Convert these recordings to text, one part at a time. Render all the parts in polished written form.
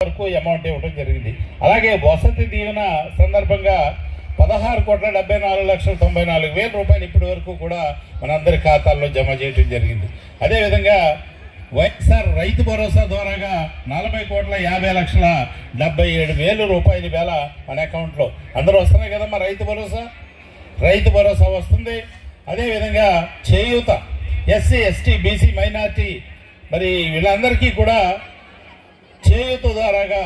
వరకు అమౌంట్ ఇవ్వడం జరిగింది. అలాగే వసతి దీవెన సందర్భంగా 16,74,94,000 రూపాయలు ఇప్పటి వరకు కూడా మనందరి ఖాతాల్లో జమ చేయడం జరిగింది. అదేవిధంగా వైఎస్ఆర్ రైతు భరోసా ద్వారాగా 40,50,77,000 రూపాయలు వేళ మన అకౌంట్లో అందరూ వస్తున్నాయి కదమ్మా. రైతు భరోసా వస్తుంది. అదేవిధంగా చేయూత ఎస్సీ ఎస్టీ బీసీ మైనార్టీ మరి వీళ్ళందరికీ కూడా చేయూత ద్వారాగా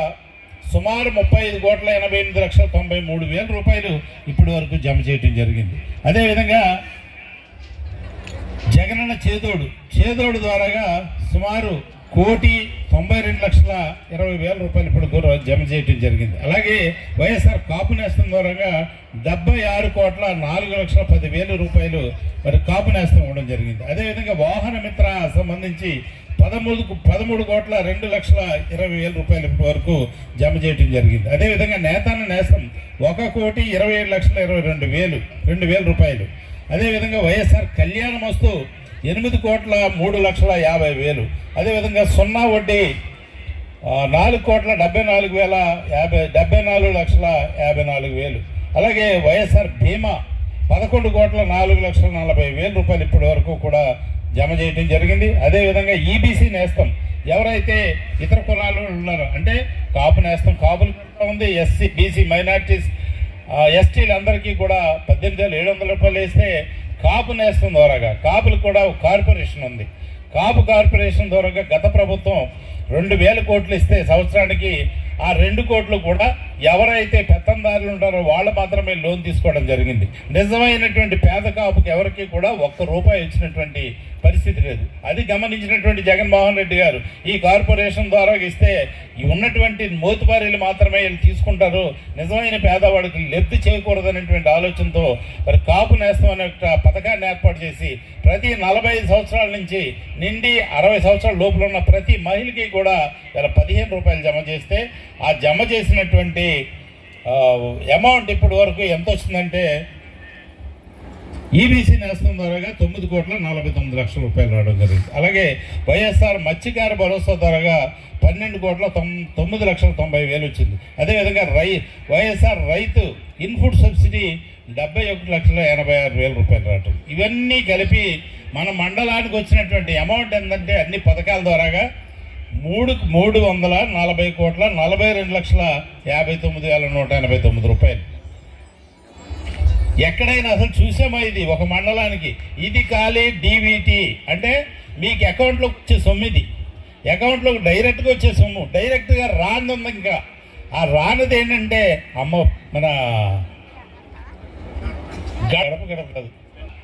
సుమారు 35,88,93,000 రూపాయలు ఇప్పటి వరకు జమ చేయడం జరిగింది. అదేవిధంగా జగనన్న చేదోడు ద్వారాగా సుమారు 1,92,20,000 రూపాయలు ఇప్పుడు జమ చేయడం జరిగింది. అలాగే వైఎస్ఆర్ కాపు నేస్తం ద్వారాగా 76,04,10,000 రూపాయలు మరి కాపు నేస్తం ఇవ్వడం జరిగింది. అదేవిధంగా వాహన మిత్ర సంబంధించి 13,02,02,20,000 రూపాయలు ఇప్పటి వరకు జమ చేయడం జరిగింది. అదేవిధంగా నేతన్న నేస్తం 1,27,22,000 రూపాయలు. అదేవిధంగా వైఎస్ఆర్ కళ్యాణ మస్తు 8,03,50,000. అదేవిధంగా 0 వడ్డీ 4,74,54,000. అలాగే వైఎస్ఆర్ బీమా 11,04,40,000 రూపాయలు ఇప్పటి వరకు కూడా జమ చేయడం జరిగింది. అదేవిధంగా ఈబీసీ నేస్తం ఎవరైతే ఇతర కులాలు ఉన్నారో అంటే కాపు నేస్తం కాపులు ఉంది, ఎస్సీ బీసీ మైనార్టీస్ ఎస్టీలందరికీ కూడా 18,700 రూపాయలు వేస్తే కాపు నేస్తం ద్వారాగా కాపులకు కూడా కార్పొరేషన్ ఉంది. కాపు కార్పొరేషన్ ద్వారాగా గత ప్రభుత్వం 2,000 కోట్లు ఇస్తే సంవత్సరానికి ఆ 2 కోట్లు కూడా ఎవరైతే పెత్తందారులు ఉంటారో వాళ్ళు మాత్రమే లోన్ తీసుకోవడం జరిగింది. నిజమైనటువంటి పేద కాపుకి ఎవరికి కూడా ₹1 ఇచ్చినటువంటి పరిస్థితి లేదు. అది గమనించినటువంటి జగన్మోహన్ రెడ్డి గారు ఈ కార్పొరేషన్ ద్వారా ఇస్తే ఉన్నటువంటి మోతుబారీలు మాత్రమే తీసుకుంటారు, నిజమైన పేదవాడికి లబ్ధి చేయకూడదనేటువంటి ఆలోచనతో మరి కాపు నేస్తం అనే పథకాన్ని ఏర్పాటు చేసి ప్రతి 45 సంవత్సరాల నుంచి నిండి 60 సంవత్సరాల లోపల ఉన్న ప్రతి మహిళకి కూడా ₹15 జమ చేస్తే ఆ జమ చేసినటువంటి అమౌంట్ ఇప్పటి వరకు ఎంత వచ్చిందంటే ఈబీసీ నేస్తం ద్వారాగా 9,49,00,000 రూపాయలు రావడం జరిగింది. అలాగే వైఎస్ఆర్ మత్స్యకార భరోసా ద్వారాగా 12,09,90,000 వచ్చింది. అదేవిధంగా వైఎస్ఆర్ రైతు ఇన్పుట్ సబ్సిడీ 71,86,000 రూపాయలు రావటం. ఇవన్నీ కలిపి మన మండలానికి వచ్చినటువంటి అమౌంట్ ఏంటంటే అన్ని పథకాల ద్వారాగా 3,40,40,42,59,189 రూపాయలు. ఎక్కడైనా అసలు చూసామా ఇది ఒక మండలానికి? ఇది ఖాళీ డీబీటీ అంటే మీకు అకౌంట్లోకి వచ్చే సొమ్ము, ఇది అకౌంట్లోకి డైరెక్ట్గా వచ్చే సొమ్ము. డైరెక్ట్గా రాంది ఉంది. ఇంకా ఆ రానిది ఏంటంటే మన గడప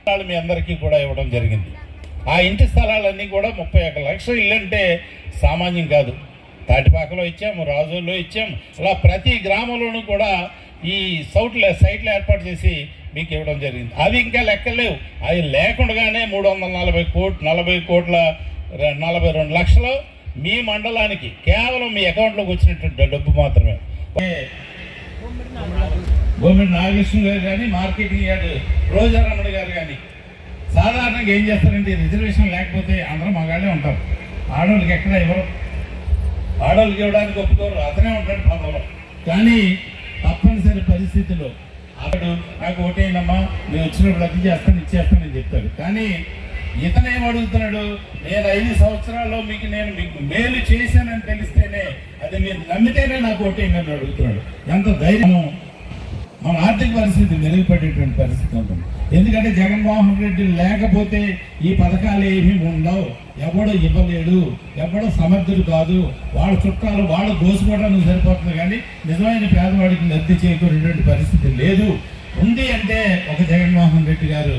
కాదు మీ అందరికీ కూడా ఇవ్వడం జరిగింది. ఆ ఇంటి స్థలాలన్నీ కూడా 31 లక్షల ఇల్లు అంటే సామాన్యం కాదు. తాటిపాకలో ఇచ్చాము, రాజోల్లో ఇచ్చాము. అలా ప్రతి గ్రామంలోనూ కూడా ఈ సైట్లు ఏర్పాటు చేసి మీకు ఇవ్వడం జరిగింది. అవి ఇంకా లెక్కలేవు. అవి లేకుండానే 340 లక్షలు మీ మండలానికి కేవలం మీ అకౌంట్లోకి వచ్చినటువంటి డబ్బు మాత్రమే. గవర్నమెంట్ నాగకృష్ణ గారు కానీ మార్కెటింగ్ యార్డ్ రోజారమణ గారు కానీ సాధారణంగా ఏం చేస్తారంటే రిజర్వేషన్ లేకపోతే అందరూ మగాళ్ళే ఉంటారు, ఆడవాళ్ళకి ఎక్కడ ఇవ్వరు. ఆడవాళ్ళకి ఇవ్వడానికి ఒప్పుకోరు, అతనే ఉంటాడు పదవులో. కానీ తప్పనిసరి పరిస్థితుల్లో అతడు నాకు ఓటేనమ్మా నేను వచ్చినప్పుడు అది చేస్తాను ఇచ్చేస్తానని చెప్తాడు. కానీ ఇతనేం అడుగుతున్నాడు, నేను 5 సంవత్సరాల్లో మీకు మేలు చేశానని తెలిస్తేనే అది మీరు నమ్మితేనే నాకు ఓటేనని అడుగుతున్నాడు. ఎంత ధైర్యం! మన ఆర్థిక పరిస్థితి మెరుగుపడేటువంటి పరిస్థితి ఉంటుంది. ఎందుకంటే జగన్మోహన్ రెడ్డి లేకపోతే ఈ పథకాలు ఏమీ ఉండవు, ఎవడో ఇవ్వలేడు, ఎవడో సమర్థుడు కాదు, వాళ్ళ చుట్టాలు వాళ్ళు దోసుకోవడానికి సరిపోతుంది. కానీ నిజమైన పేదవాడికి లబ్ధి చేకూరేటువంటి పరిస్థితి లేదు. ఉంది అంటే ఒక జగన్మోహన్ రెడ్డి గారు